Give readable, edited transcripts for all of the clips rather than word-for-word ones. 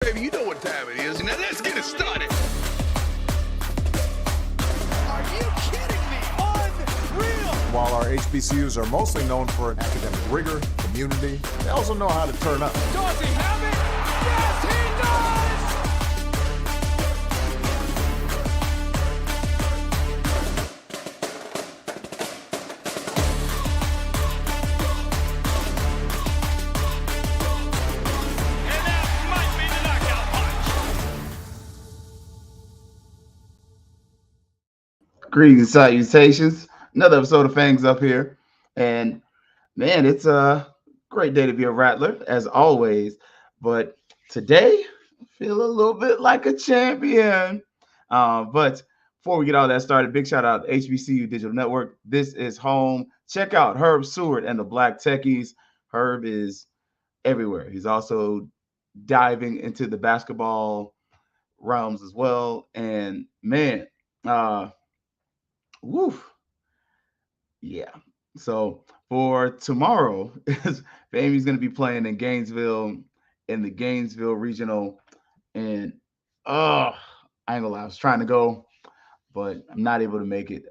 Baby, you know what time it is. Now let's get it started. Are you kidding me? Unreal! While our HBCUs are mostly known for academic rigor, community, they also know how to turn up. Does he have it? Yes, he does! And that might be the knockout punch. Greetings and salutations. Another episode of Fangs up here. And man, it's a great day to be a Rattler, as always. But today, I feel a little bit like a champion. But before we get all that started, big shout out to HBCU Digital Network. This is home. Check out Herb Seward and the Black Techies. Herb is everywhere. He's also diving into the basketball realms as well. And man, woof. Yeah. So for tomorrow, FAMU's going to be playing in Gainesville in the Gainesville regional. And I ain't gonna lie, I was trying to go, but I'm not able to make it.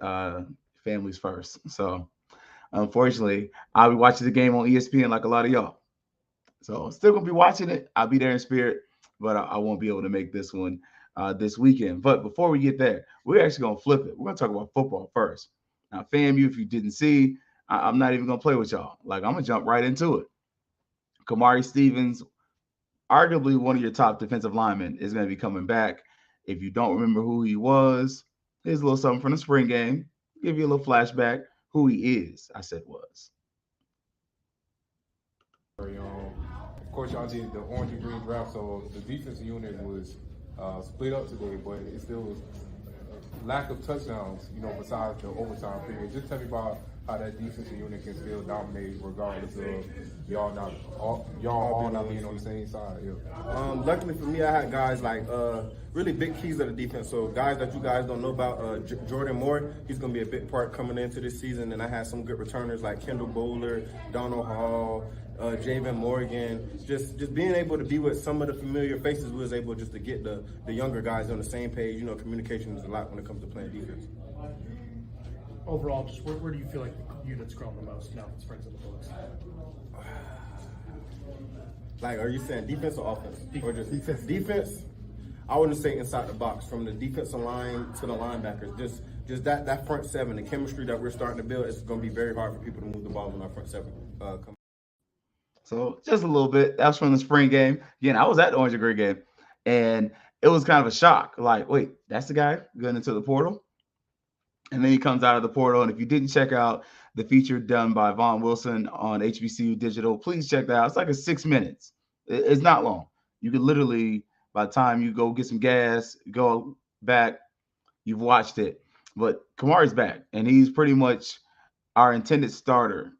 Families first. So unfortunately, I'll be watching the game on ESPN like a lot of y'all. So still gonna be watching it. I'll be there in spirit, but I won't be able to make this one this weekend. But before we get there, we're actually gonna flip it. We're gonna talk about football first. Now, FAMU, if you didn't see, I'm not even gonna play with y'all. Like, I'm gonna jump right into it. Kamari Stevens, arguably one of your top defensive linemen, is gonna be coming back. If you don't remember who he was, here's a little something from the spring game. Give you a little flashback who he is. I said was. Of course, y'all did the orange and green draft, so the defensive unit was split up today, but it still was lack of touchdowns, besides the overtime period. Just tell me about how that defensive unit can still dominate regardless of y'all all not being on the same side. Yeah. Luckily for me, I had guys like really big keys of the defense. So guys that you guys don't know about, Jordan Moore, he's going to be a big part coming into this season. And I had some good returners like Kendall Bowler, Donald Hall, Javen Morgan. Just being able to be with some of the familiar faces, we was able just to get the younger guys on the same page. Communication is a lot when it comes to playing defense. Overall, just where do you feel like the unit's grown the most now that Springs in the books? Like, are you saying defense or offense? Or just defense? Defense, I wouldn't say inside the box, from the defensive line to the linebackers. Just that front seven, the chemistry that we're starting to build, it's going to be very hard for people to move the ball when our front seven come. So just a little bit. That was from the spring game. Again, I was at the Orange and Green game, and it was kind of a shock. Like, wait, that's the guy going into the portal? And then he comes out of the portal. And if you didn't check out the feature done by Vaughn Wilson on HBCU Digital, please check that out. It's like 6 minutes. It's not long. You can literally, by the time you go get some gas, go back, you've watched it. But Kamari's back, and he's pretty much our intended starter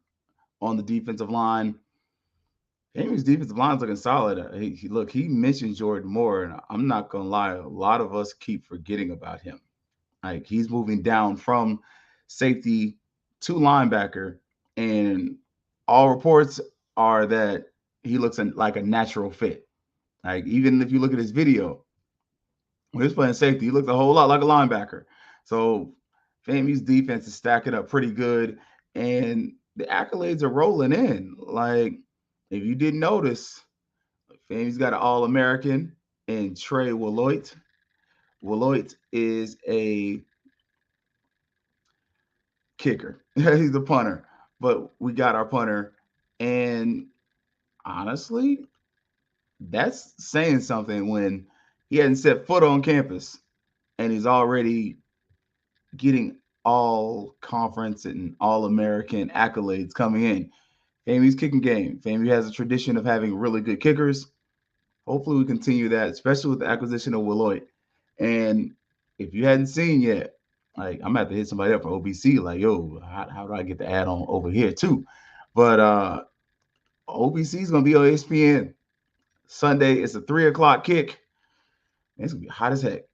on the defensive line. FAMU's defensive line's looking solid. He mentioned Jordan Moore, and I'm not going to lie, a lot of us keep forgetting about him. Like, he's moving down from safety to linebacker, and all reports are that he looks like a natural fit. Like, even if you look at his video, when he was playing safety, he looked a whole lot like a linebacker. So FAMU's defense is stacking up pretty good, and the accolades are rolling in. Like, if you didn't notice, FAMU's got an All-American in Trey Willoit. Willoit is a kicker. He's a punter, but we got our punter. And honestly, that's saying something when he hadn't set foot on campus and he's already getting all conference and All-American accolades coming in. FAMU's kicking game. FAMU has a tradition of having really good kickers. Hopefully we continue that, especially with the acquisition of Willoit. And if you hadn't seen yet, like, I'm gonna have to hit somebody up for OBC, like, yo, how do I get the add on over here too? But OBC is gonna be on ESPN Sunday. It's a 3:00 kick. It's gonna be hot as heck.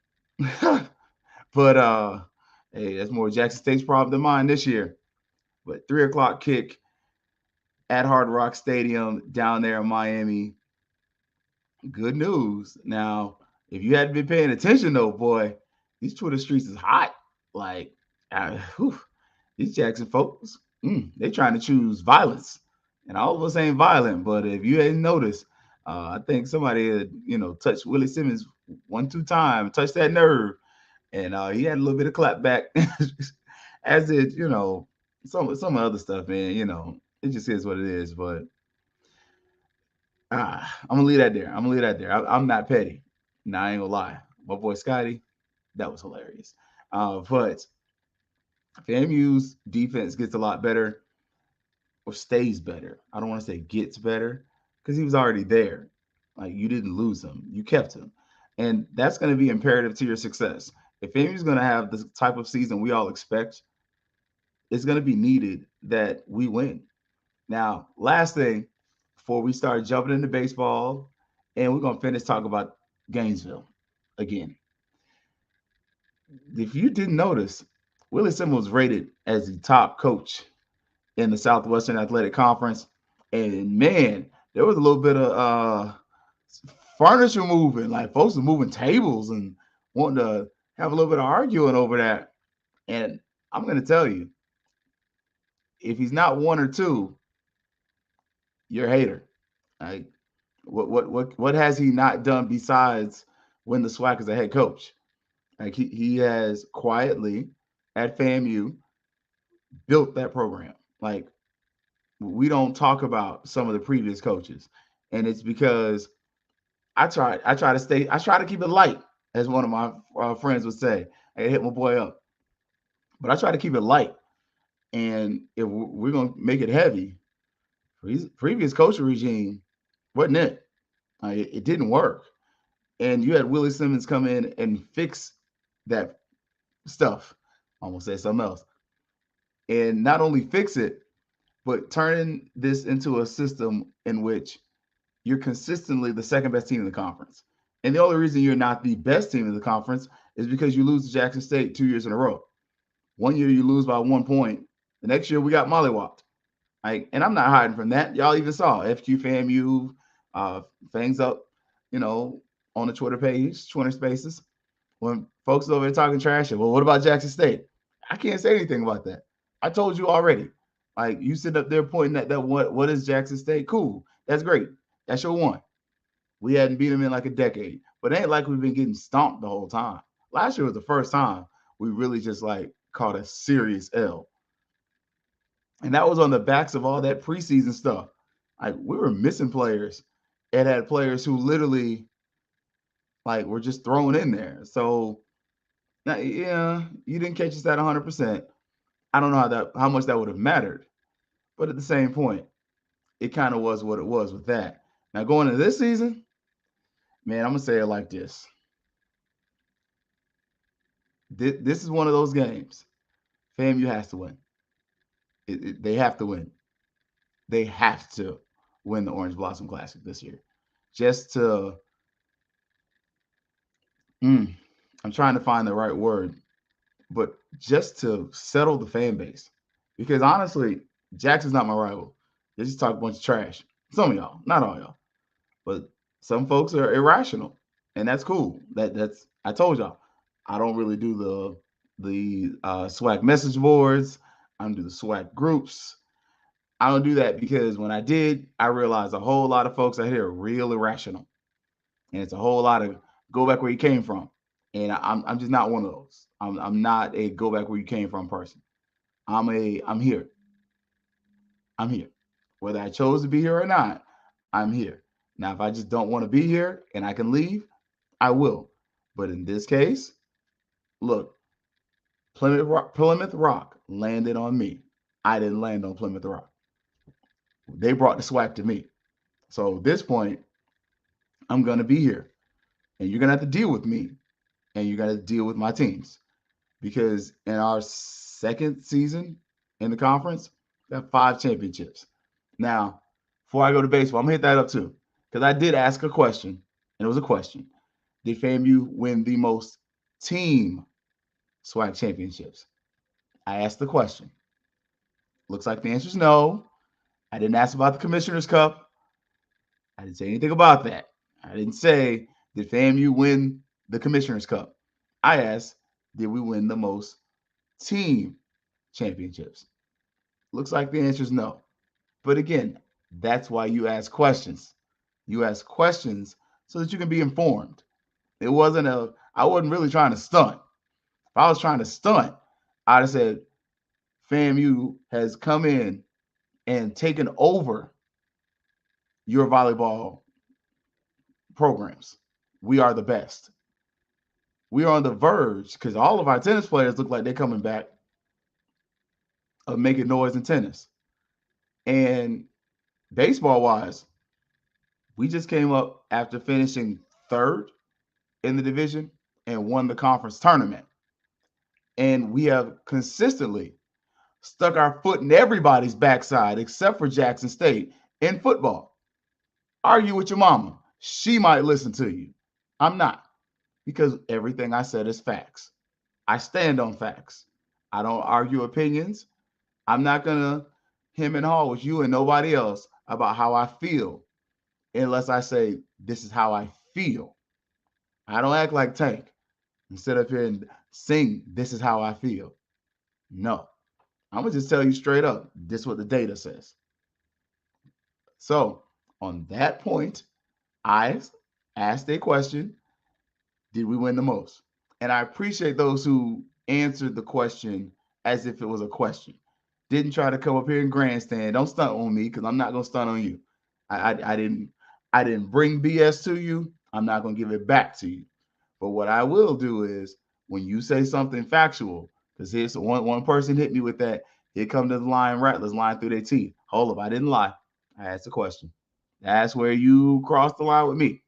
But hey, that's more Jackson State's problem than mine this year. But 3:00 kick at Hard Rock Stadium down there in Miami. good news. Now, if you hadn't been paying attention, though, boy, these Twitter streets is hot. Like, these Jackson folks, they trying to choose violence. And all of us ain't violent, but if you ain't noticed, I think somebody had, touched Willie Simmons 1-2 times, touched that nerve, and he had a little bit of clap back, as it, some other stuff, man. It just is what it is. But I'm gonna leave that there. I'm not petty. Nah, I ain't gonna lie. My boy Scotty, that was hilarious. But FAMU's defense gets a lot better, or stays better. I don't want to say gets better, because he was already there. Like, you didn't lose him, you kept him. And that's going to be imperative to your success. If FAMU's going to have the type of season we all expect, it's going to be needed that we win. Now, last thing, before we start jumping into baseball, and we're going to finish talking about Gainesville again. If you didn't notice, Willie Simmons was rated as the top coach in the Southwestern Athletic Conference. And man, there was a little bit of furniture moving, like folks were moving tables and wanting to have a little bit of arguing over that. And I'm going to tell you, if he's not one or two, you're a hater. Like, what has he not done besides win the SWAC as a head coach? Like, he has quietly at FAMU built that program. Like, we don't talk about some of the previous coaches, and it's because I try to keep it light, as one of my friends would say. I hit my boy up, but I try to keep it light. And if we're gonna make it heavy, previous coaching regime wasn't it? It didn't work, and you had Willie Simmons come in and fix that stuff. Almost said something else, and not only fix it, but turning this into a system in which you're consistently the second best team in the conference. And the only reason you're not the best team in the conference is because you lose to Jackson State 2 years in a row. 1 year you lose by 1 point. The next year we got mollywopped. And I'm not hiding from that. Y'all even saw FQ FAMU, Fangs up, on the Twitter page, Twitter Spaces, when folks over there talking trash. Well, what about Jackson State? I can't say anything about that. I told you already. Like, you sit up there pointing at that, what is Jackson State? Cool. That's great. That's your one. We hadn't beat them in like a decade. But it ain't like we've been getting stomped the whole time. Last year was the first time we really just caught a serious L. And that was on the backs of all that preseason stuff. Like, we were missing players and had players who literally were just thrown in there. So yeah, you didn't catch us at 100%. I don't know how much that would have mattered. But at the same point, it kind of was what it was with that. Now, going into this season, man, I'm going to say it like this. This is one of those games. FAMU has to win. They have to win. They have to win the Orange Blossom Classic this year. Just to, I'm trying to find the right word, but just to settle the fan base. Because honestly, Jackson's not my rival. They just talk a bunch of trash. Some of y'all, not all y'all. But some folks are irrational, and that's cool. That's I told y'all, I don't really do the SWAC message boards. I don't do the SWAC groups. I don't do that because when I did, I realized a whole lot of folks out here are real irrational, and it's a whole lot of go back where you came from. And I'm just not one of those. I'm not a go back where you came from person. I'm here. I'm here. Whether I chose to be here or not, I'm here. Now, if I just don't want to be here and I can leave, I will. But in this case, look, Plymouth Rock landed on me. I didn't land on Plymouth Rock. They brought the SWAC to me. So at this point, I'm going to be here. And you're going to have to deal with me. And you're going to deal with my teams. Because in our second season in the conference, we have 5 championships. Now, before I go to baseball, I'm going to hit that up too. Because I did ask a question, and it was a question. Did FAMU win the most team SWAC championships? I asked the question. Looks like the answer is no. I didn't ask about the Commissioner's Cup. I didn't say anything about that. I didn't say, did FAMU win the Commissioner's Cup? I asked, did we win the most team championships? Looks like the answer is no. But again, that's why you ask questions. You ask questions so that you can be informed. I wasn't really trying to stunt. If I was trying to stunt, I'd have said, FAMU has come in and taken over your volleyball programs. We are the best. We are on the verge, because all of our tennis players look like they're coming back, of making noise in tennis. And baseball wise, we just came up after finishing third in the division and won the conference tournament. And we have consistently stuck our foot in everybody's backside except for Jackson State in football. Argue with your mama. She might listen to you. I'm not, because everything I said is facts. I stand on facts. I don't argue opinions. I'm not going to hem and haw with you and nobody else about how I feel unless I say, this is how I feel. I don't act like Tank and sit up here and sing, this is how I feel. No, I'm going to just tell you straight up, this is what the data says. So on that point, I asked a question, did we win the most? And I appreciate those who answered the question as if it was a question. Didn't try to come up here and grandstand. Don't stunt on me, because I'm not going to stunt on you. I didn't bring BS to you. I'm not going to give it back to you. But what I will do is, when you say something factual, because here's one person hit me with that, here come the lying rattlers lying through their teeth. Hold up, I didn't lie. I asked a question. That's where you crossed the line with me.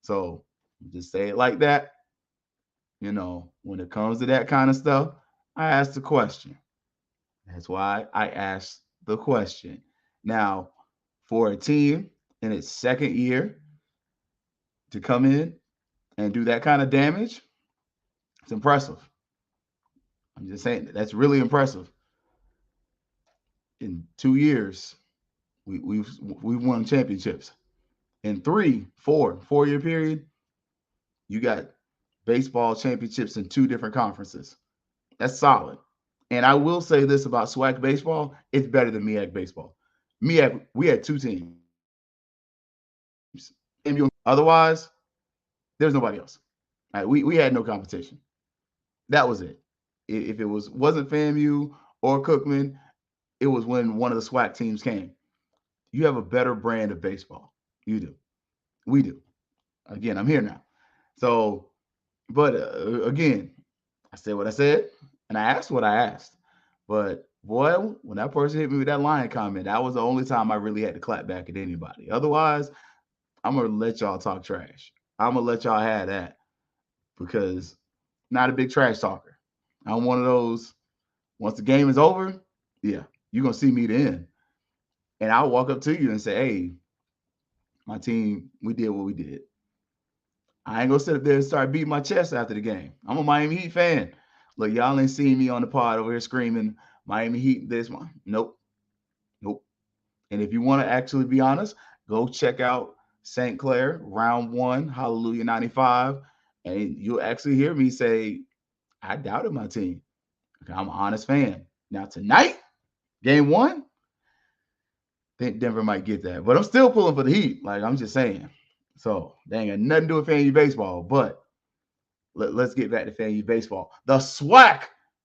So just say it like that. When it comes to that kind of stuff, I asked the question. That's why I asked the question. Now, for a team in its second year to come in and do that kind of damage, it's impressive. I'm just saying, that's really impressive. In 2 years, we've won championships. In 4-year period, you got baseball championships in 2 different conferences. That's solid. And I will say this about SWAC baseball, it's better than MEAC baseball. MEAC, we had 2 teams. Otherwise, there's nobody else. Right, we had no competition. That was it. If it wasn't FAMU or Cookman, it was when one of the SWAC teams came. You have a better brand of baseball. You do. We do. Again, I'm here now. So, but again, I said what I said, and I asked what I asked. But boy, when that person hit me with that line comment, that was the only time I really had to clap back at anybody. Otherwise, I'm going to let y'all talk trash. I'm going to let y'all have that, because not a big trash talker. I'm one of those, once the game is over, yeah, you're going to see me then. And I'll walk up to you and say, hey, my team, we did what we did. I ain't going to sit up there and start beating my chest after the game. I'm a Miami Heat fan. Look, y'all ain't seen me on the pod over here screaming, Miami Heat this one. Nope. And if you want to actually be honest, go check out St. Clair, round 1, Hallelujah 95. And you'll actually hear me say, I doubted my team. Okay, I'm an honest fan. Now tonight, game 1, I think Denver might get that. But I'm still pulling for the Heat. Like, I'm just saying. So they ain't got nothing to do with FAMU baseball. But let's get back to FAMU baseball. The SWAC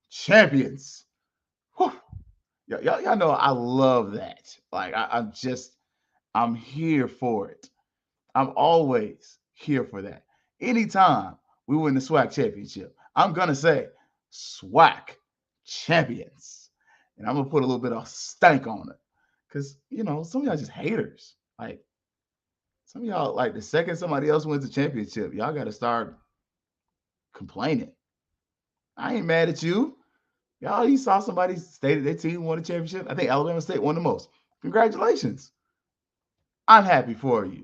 champions. Whew. Y'all know I love that. Like, I'm here for it. I'm always here for that. Anytime we win the SWAC championship, I'm going to say SWAC champions. And I'm going to put a little bit of stank on it. Because, some of y'all just haters. Like, some of y'all, like, the second somebody else wins the championship, y'all got to start complaining. I ain't mad at you. You saw somebody stated their team won the championship. I think Alabama State won the most. Congratulations. I'm happy for you.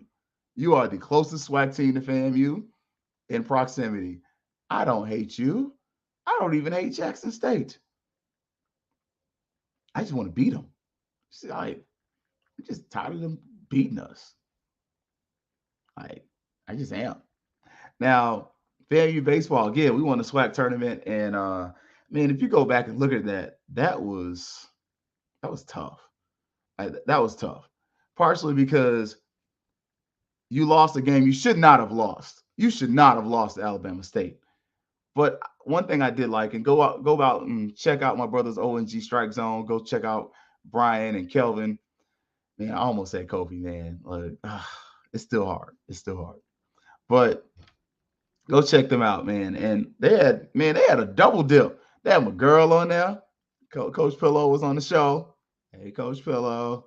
You are the closest SWAC team to FAMU in proximity. I don't hate you. I don't even hate Jackson State. I just want to beat them. See, I'm just tired of them beating us. Like, I just am. Now, FAMU baseball, again, we won the SWAC tournament, and man, if you go back and look at that, that was tough. That was tough. Partially because you lost a game you should not have lost. You should not have lost to Alabama State. But one thing I did like, and go out and check out my brother's ONG Strike Zone. Go check out Brian and Kelvin. Man, I almost said Kobe, man. Like, it's still hard. It's still hard. But go check them out, man. And they had a double dip. They had my girl on there. Coach Pillow was on the show. Hey, Coach Pillow.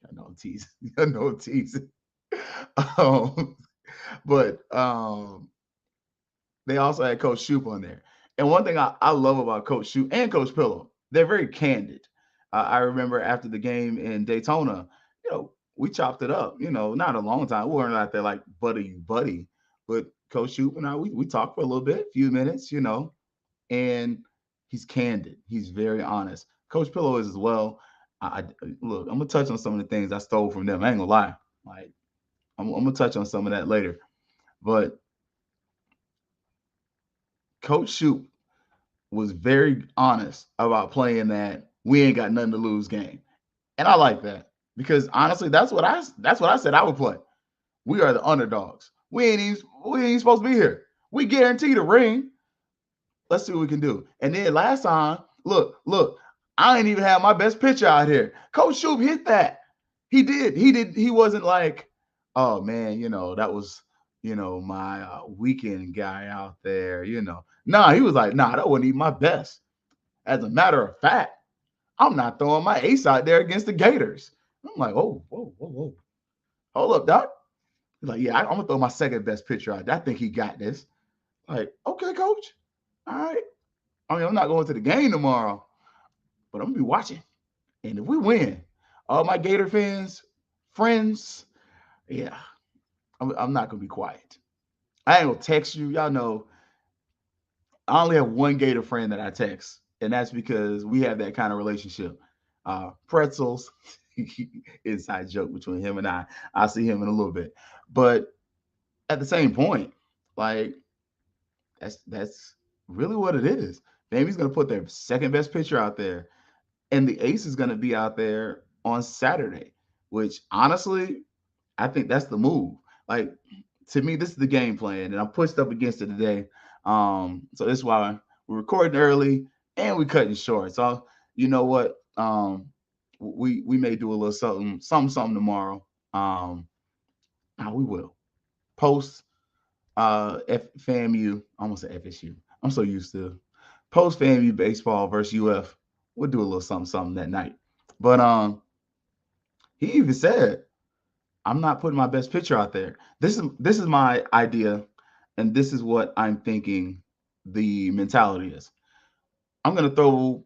I know I'm teasing. I know I'm teasing. But they also had Coach Shoop on there. And one thing I love about Coach Shoop and Coach Pillow, they're very candid. I remember after the game in Daytona, we chopped it up. Not a long time. We weren't out there like buddy, but Coach Shoop and I, we talked for a little bit, few minutes, and he's candid. He's very honest. Coach Pillow is as well. Look, I'm gonna touch on some of the things I stole from them. I ain't gonna lie. Like, I'm gonna touch on some of that later. But Coach Shoop was very honest about playing that we ain't got nothing to lose game. And I like that because honestly, that's what I said I would play. We are the underdogs. We ain't even supposed to be here. We guaranteed a ring. Let's see what we can do. And then last time, look, I ain't even have my best pitcher out here. Coach Shoop hit that. He did. He wasn't like, oh man, that was, my weekend guy out there, Nah, he was like, nah, that wasn't even my best. As a matter of fact, I'm not throwing my ace out there against the Gators. I'm like, oh, whoa. Hold up, Doc. He's like, yeah, I'm gonna throw my second best pitcher out. I think he got this. Like, okay, coach. All right. I mean, I'm not going to the game tomorrow, but I'm gonna be watching. And if we win, all my Gator friends, yeah, I'm not gonna be quiet. I ain't gonna text you. Y'all know I only have one Gator friend that I text, and that's because we have that kind of relationship. Pretzels, inside joke between him and I. I'll see him in a little bit. But at the same point, like, that's really what it is. Maybe he's gonna put their second best pitcher out there, and the ace is gonna be out there on Saturday, which honestly, I think that's the move. Like, to me, this is the game plan, and I'm pushed up against it today. So this is why we're recording early and we're cutting short. So you know what? We may do a little something tomorrow. We will post FAMU. I almost said FSU. I'm so used to post FAMU baseball versus UF. We'll do a little something that night. But he even said, I'm not putting my best pitcher out there. This is my idea, and this is what I'm thinking the mentality is. I'm going to throw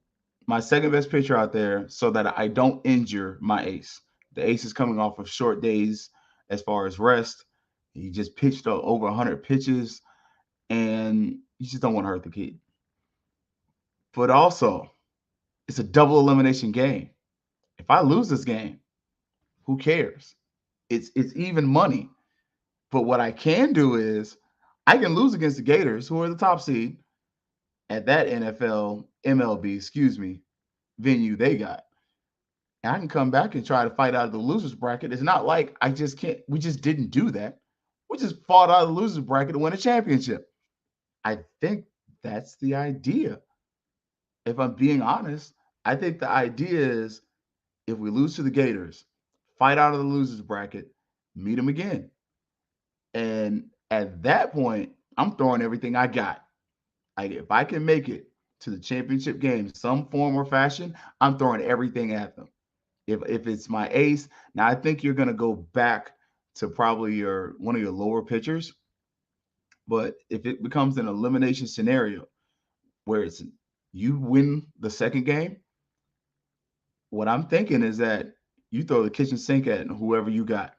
my second best pitcher out there so that I don't injure my ace. The ace is coming off of short days as far as rest. He just pitched over 100 pitches, and you just don't want to hurt the kid. But also, it's a double elimination game. If I lose this game, who cares? It's even money. But what I can do is I can lose against the Gators, who are the top seed at that MLB venue they got. And I can come back and try to fight out of the losers bracket. It's not like we just didn't do that. We just fought out of the losers bracket to win a championship. I think that's the idea. If I'm being honest, I think the idea is if we lose to the Gators, fight out of the losers bracket, meet them again. And at that point, I'm throwing everything I got. Like, if I can make it to the championship game, some form or fashion, I'm throwing everything at them. If it's my ace, now I think you're going to go back to probably one of your lower pitchers. But if it becomes an elimination scenario where it's you win the second game, what I'm thinking is that you throw the kitchen sink at whoever you got.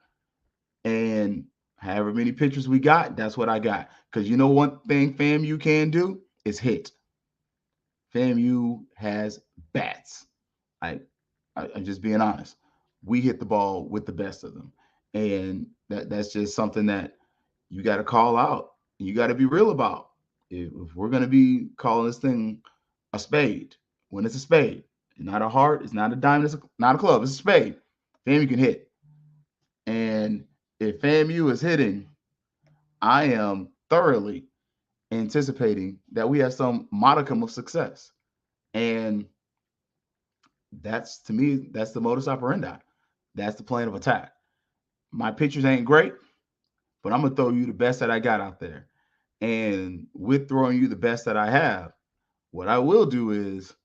And however many pitchers we got, that's what I got. Because you know one thing FAMU can do is hit. FAMU has bats. I'm just being honest. We hit the ball with the best of them. And that's just something that you got to call out. You got to be real about. If we're going to be calling this thing a spade, when it's a spade, it's not a heart, it's not a diamond, it's not a club, it's a spade. FAMU can hit. And if FAMU is hitting, I am thoroughly anticipating that we have some modicum of success. And that's, to me, that's the modus operandi. That's the plan of attack. My pictures ain't great, but I'm going to throw you the best that I got out there. And with throwing you the best that I have, what I will do is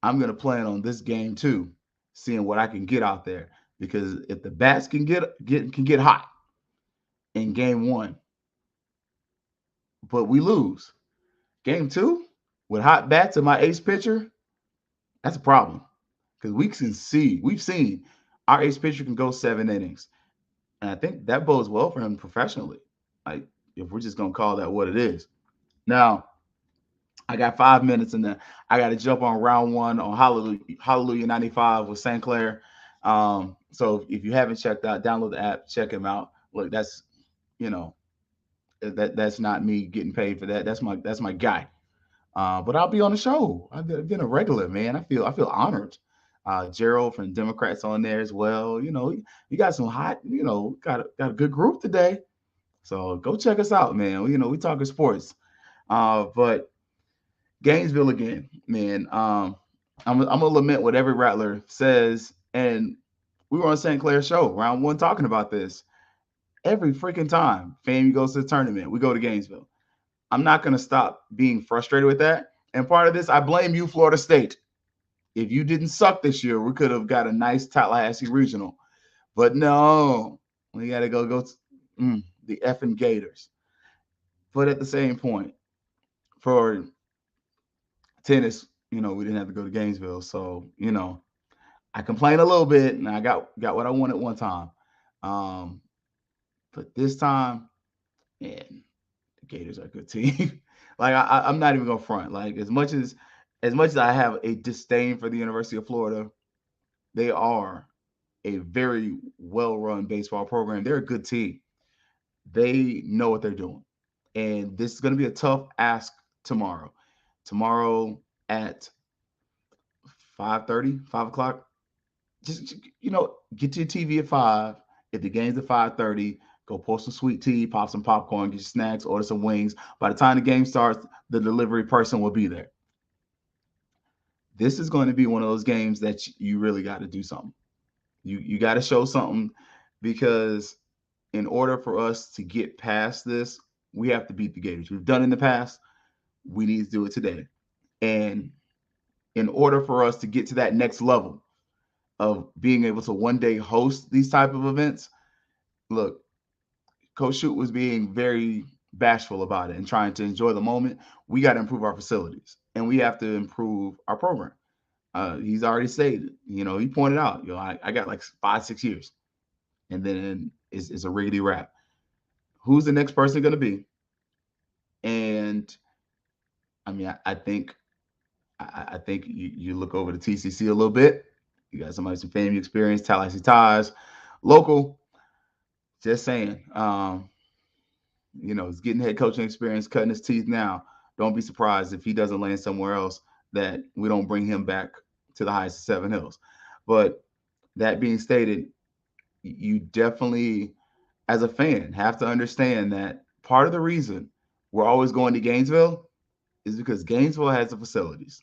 I'm going to plan on this game too, seeing what I can get out there. Because if the bats can get hot in game one, but we lose game two with hot bats and my ace pitcher, that's a problem. Because we've seen our ace pitcher can go 7 innings. And I think that bodes well for him professionally. Like, if we're just going to call that what it is. Now, I got 5 minutes and then I got to jump on round one on Hallelujah 95 with St. Clair. So if you haven't checked out, download the app, check him out. Look, that's, that's not me getting paid for that. That's my guy. But I'll be on the show. I've been a regular, man. I feel honored. Gerald from Democrats on there as well. You got some hot, got a good group today. So go check us out, man. We talking sports. But Gainesville again, man. I'm gonna lament what every Rattler says. And we were on St. Clair's show, round one, talking about this. Every freaking time FAMU goes to the tournament, we go to Gainesville. I'm not gonna stop being frustrated with that. And part of this, I blame you, Florida State. If you didn't suck this year, we could have got a nice Tallahassee regional. But no, we got to go to the effing Gators. But at the same point, for tennis, we didn't have to go to Gainesville. So, I complained a little bit, and I got what I wanted one time. But this time, man, the Gators are a good team. Like, I'm not even going to front. Like, as much as I have a disdain for the University of Florida, they are a very well-run baseball program. They're a good team. They know what they're doing. And this is going to be a tough ask tomorrow. Tomorrow at 5:30, 5 o'clock. Just, get to your TV at 5. If the game's at 5:30, go pour some sweet tea, pop some popcorn, get your snacks, order some wings. By the time the game starts, the delivery person will be there. This is going to be one of those games that you really got to do something. You got to show something, because in order for us to get past this, we have to beat the Gators. We've done it in the past. We need to do it today. And in order for us to get to that next level of being able to one day host these type of events, look, Coach Shute was being very bashful about it and trying to enjoy the moment. We got to improve our facilities, and we have to improve our program. He's already stated, he pointed out, I got like 5-6 years, and then it's a riggedy wrap. Who's the next person going to be? And I mean, I think you look over the TCC a little bit. You got somebody with some FAMU experience, Tallahassee ties, local. Just saying, he's getting head coaching experience, cutting his teeth now. Don't be surprised if he doesn't land somewhere else, that we don't bring him back to the highest of Seven Hills. But that being stated, you definitely, as a fan, have to understand that part of the reason we're always going to Gainesville is because Gainesville has the facilities.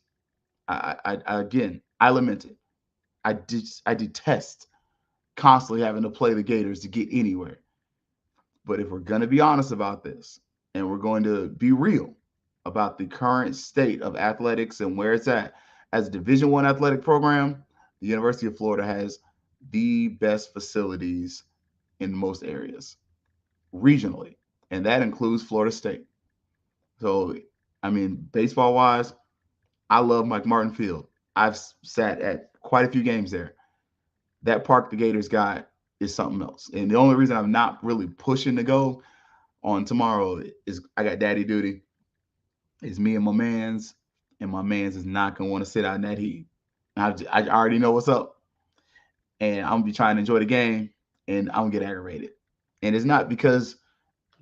I lament it. I detest constantly having to play the Gators to get anywhere. But if we're going to be honest about this, and we're going to be real about the current state of athletics and where it's at, as a Division I athletic program, the University of Florida has the best facilities in most areas regionally, and that includes Florida State. So, I mean, baseball-wise, I love Mike Martin Field. I've sat at quite a few games there. That park the Gators got is something else. And the only reason I'm not really pushing to go on tomorrow is I got daddy duty. It's me and my mans is not going to want to sit out in that heat. I already know what's up. And I'm going to be trying to enjoy the game, and I'm going to get aggravated. And it's not because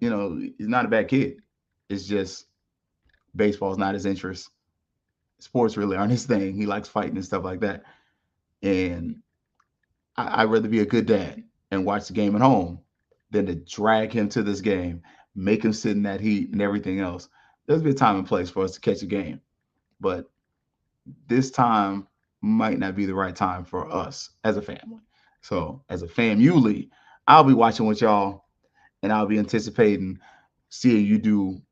he's not a bad kid. It's just baseball's not his interest. Sports really aren't his thing. He likes fighting and stuff like that. And I'd rather be a good dad and watch the game at home than to drag him to this game, make him sit in that heat and everything else. There's be a time and place for us to catch a game, but this time might not be the right time for us as a family. So as a FAMU league, I'll be watching with y'all, and I'll be anticipating seeing you do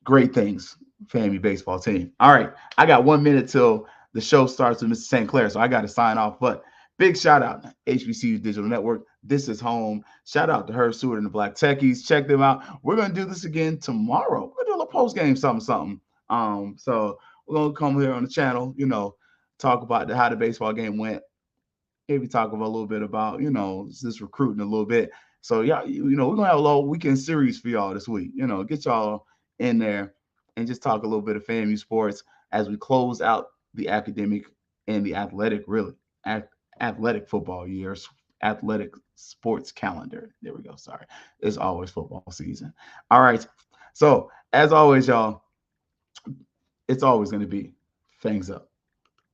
great things, FAMU baseball team. All right, I got 1 minute till the show starts with Mr. St. Clair, so I got to sign off. But big shout out to HBCU Digital Network. This is home. Shout out to Herb Stewart and the Black Techies. Check them out. We're gonna do this again tomorrow. We're gonna do a post game something. So we're gonna come here on the channel, talk about how the baseball game went. Maybe talk about a little bit about, this recruiting a little bit. So yeah, we're gonna have a little weekend series for y'all this week. Get y'all in there and just talk a little bit of FAMU sports as we close out the academic and the athletic, really athletic football years, athletic sports calendar. There we go. Sorry, it's always football season. All right. So as always, y'all, it's always going to be Fangs up.